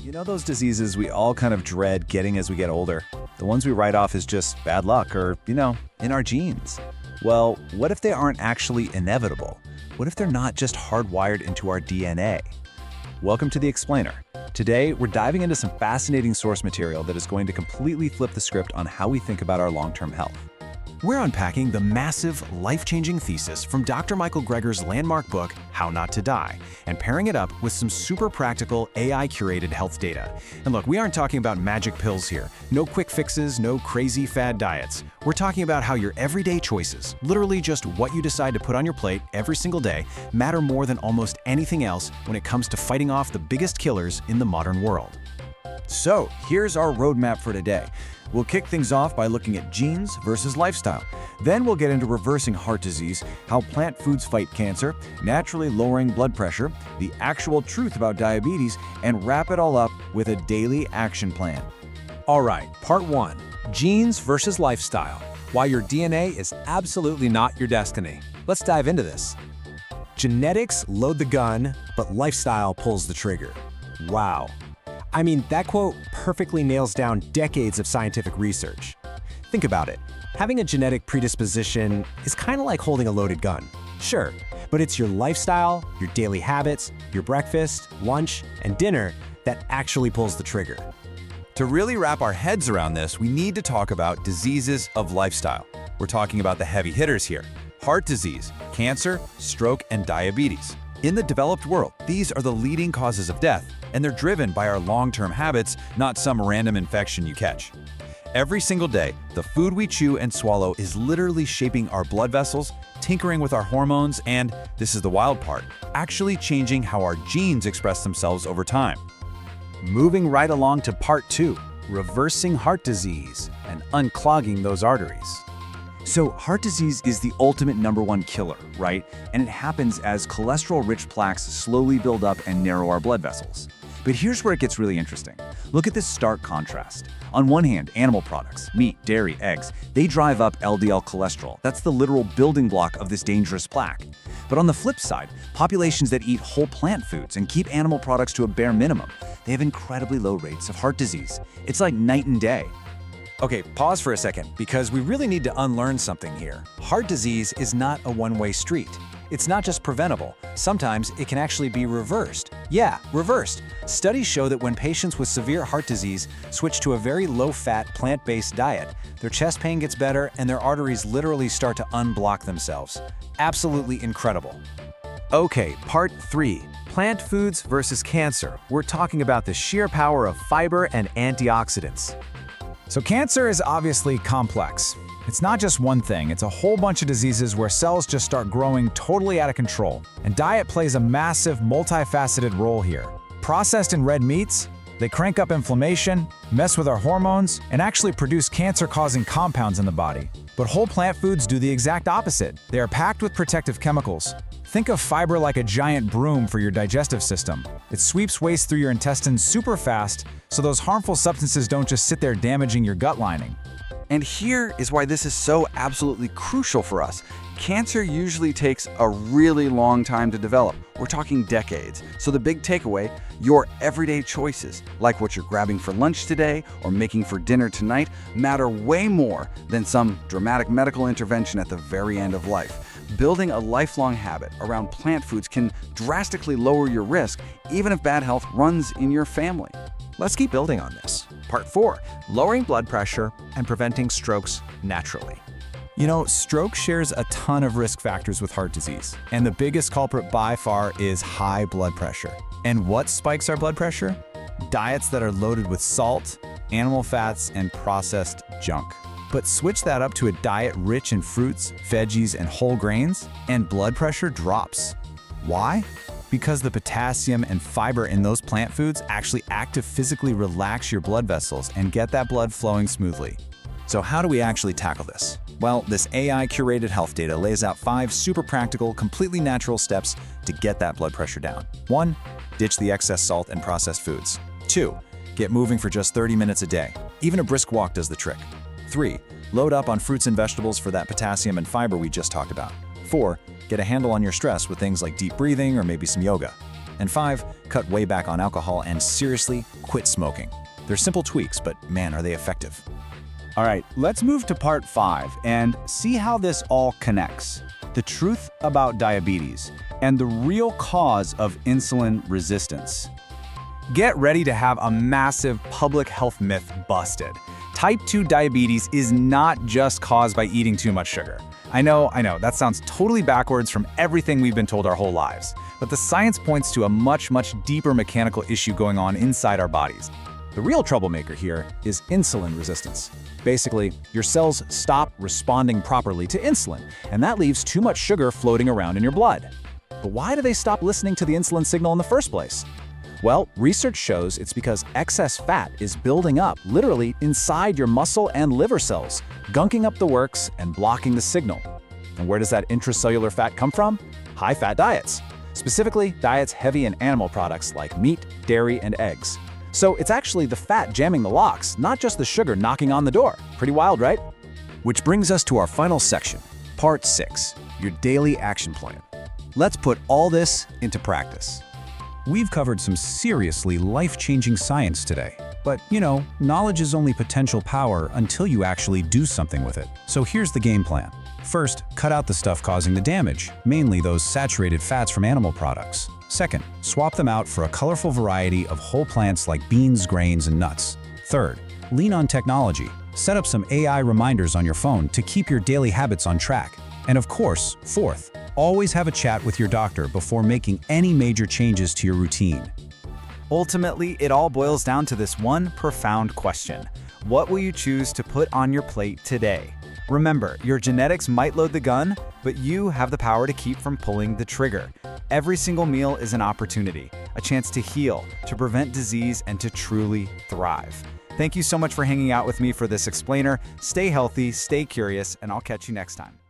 You know those diseases we all kind of dread getting as we get older? The ones we write off as just bad luck or, in our genes. Well, what if they aren't actually inevitable? What if they're not just hardwired into our DNA? Welcome to The Explainer. Today, we're diving into some fascinating source material that is going to completely flip the script on how we think about our long-term health. We're unpacking the massive, life-changing thesis from Dr. Michael Greger's landmark book, How Not to Die, and pairing it up with some super practical AI-curated health data. And look, we aren't talking about magic pills here. No quick fixes, no crazy fad diets. We're talking about how your everyday choices, literally just what you decide to put on your plate every single day, matter more than almost anything else when it comes to fighting off the biggest killers in the modern world. So, here's our roadmap for today. We'll kick things off by looking at genes versus lifestyle. Then we'll get into reversing heart disease, how plant foods fight cancer, naturally lowering blood pressure, the actual truth about diabetes, and wrap it all up with a daily action plan. All right, part one, genes versus lifestyle. Why your DNA is absolutely not your destiny. Let's dive into this. Genetics load the gun, but lifestyle pulls the trigger. Wow. I mean, that quote perfectly nails down decades of scientific research. Think about it. Having a genetic predisposition is kind of like holding a loaded gun. Sure, but it's your lifestyle, your daily habits, your breakfast, lunch, and dinner that actually pulls the trigger. To really wrap our heads around this, we need to talk about diseases of lifestyle. We're talking about the heavy hitters here: heart disease, cancer, stroke, and diabetes. In the developed world, these are the leading causes of death, and they're driven by our long-term habits, not some random infection you catch. Every single day, the food we chew and swallow is literally shaping our blood vessels, tinkering with our hormones, and, this is the wild part, actually changing how our genes express themselves over time. Moving right along to part two, reversing heart disease and unclogging those arteries. So heart disease is the ultimate #1 killer, right? And it happens as cholesterol-rich plaques slowly build up and narrow our blood vessels. But here's where it gets really interesting. Look at this stark contrast. On one hand, animal products, meat, dairy, eggs, they drive up LDL cholesterol. That's the literal building block of this dangerous plaque. But on the flip side, populations that eat whole plant foods and keep animal products to a bare minimum, they have incredibly low rates of heart disease. It's like night and day. Okay, pause for a second, because we really need to unlearn something here. Heart disease is not a one-way street. It's not just preventable. Sometimes it can actually be reversed. Yeah, reversed. Studies show that when patients with severe heart disease switch to a very low-fat, plant-based diet, their chest pain gets better and their arteries literally start to unblock themselves. Absolutely incredible. Okay, part three. Plant foods versus cancer. We're talking about the sheer power of fiber and antioxidants. So cancer is obviously complex. It's not just one thing, it's a whole bunch of diseases where cells just start growing totally out of control. And diet plays a massive, multifaceted role here. Processed and red meats, they crank up inflammation, mess with our hormones, and actually produce cancer-causing compounds in the body. But whole plant foods do the exact opposite. They are packed with protective chemicals. Think of fiber like a giant broom for your digestive system. It sweeps waste through your intestines super fast, so those harmful substances don't just sit there damaging your gut lining. And here is why this is so absolutely crucial for us. Cancer usually takes a really long time to develop. We're talking decades. So the big takeaway, your everyday choices, like what you're grabbing for lunch today or making for dinner tonight, matter way more than some dramatic medical intervention at the very end of life. Building a lifelong habit around plant foods can drastically lower your risk, even if bad health runs in your family. Let's keep building on this. Part four, lowering blood pressure and preventing strokes naturally. You know, stroke shares a ton of risk factors with heart disease, and the biggest culprit by far is high blood pressure. And what spikes our blood pressure? Diets that are loaded with salt, animal fats, and processed junk. But switch that up to a diet rich in fruits, veggies, and whole grains, and blood pressure drops. Why? Because the potassium and fiber in those plant foods actually act to physically relax your blood vessels and get that blood flowing smoothly. So how do we actually tackle this? Well, this AI-curated health data lays out 5 super practical, completely natural steps to get that blood pressure down. 1. Ditch the excess salt and processed foods. 2. Get moving for just 30 minutes a day. Even a brisk walk does the trick. 3. Load up on fruits and vegetables for that potassium and fiber we just talked about. 4. Get a handle on your stress with things like deep breathing or maybe some yoga. And 5. cut way back on alcohol, and seriously, quit smoking. They're simple tweaks, but man, are they effective. All right, let's move to part 5 and see how this all connects. The truth about diabetes and the real cause of insulin resistance. Get ready to have a massive public health myth busted. Type 2 diabetes is not just caused by eating too much sugar. I know, that sounds totally backwards from everything we've been told our whole lives. But the science points to a much deeper mechanical issue going on inside our bodies. The real troublemaker here is insulin resistance. Basically, your cells stop responding properly to insulin, and that leaves too much sugar floating around in your blood. But why do they stop listening to the insulin signal in the first place? Well, research shows it's because excess fat is building up literally inside your muscle and liver cells, gunking up the works and blocking the signal. And where does that intracellular fat come from? High-fat diets. Specifically, diets heavy in animal products like meat, dairy, and eggs. So it's actually the fat jamming the locks, not just the sugar knocking on the door. Pretty wild, right? Which brings us to our final section, part 6, your daily action plan. Let's put all this into practice. We've covered some seriously life-changing science today. But, knowledge is only potential power until you actually do something with it. So here's the game plan. First, cut out the stuff causing the damage, mainly those saturated fats from animal products. Second, swap them out for a colorful variety of whole plants like beans, grains, and nuts. Third, lean on technology. Set up some AI reminders on your phone to keep your daily habits on track. And of course, fourth, always have a chat with your doctor before making any major changes to your routine. Ultimately, it all boils down to this one profound question. What will you choose to put on your plate today? Remember, your genetics might load the gun, but you have the power to keep from pulling the trigger. Every single meal is an opportunity, a chance to heal, to prevent disease, and to truly thrive. Thank you so much for hanging out with me for this explainer. Stay healthy, stay curious, and I'll catch you next time.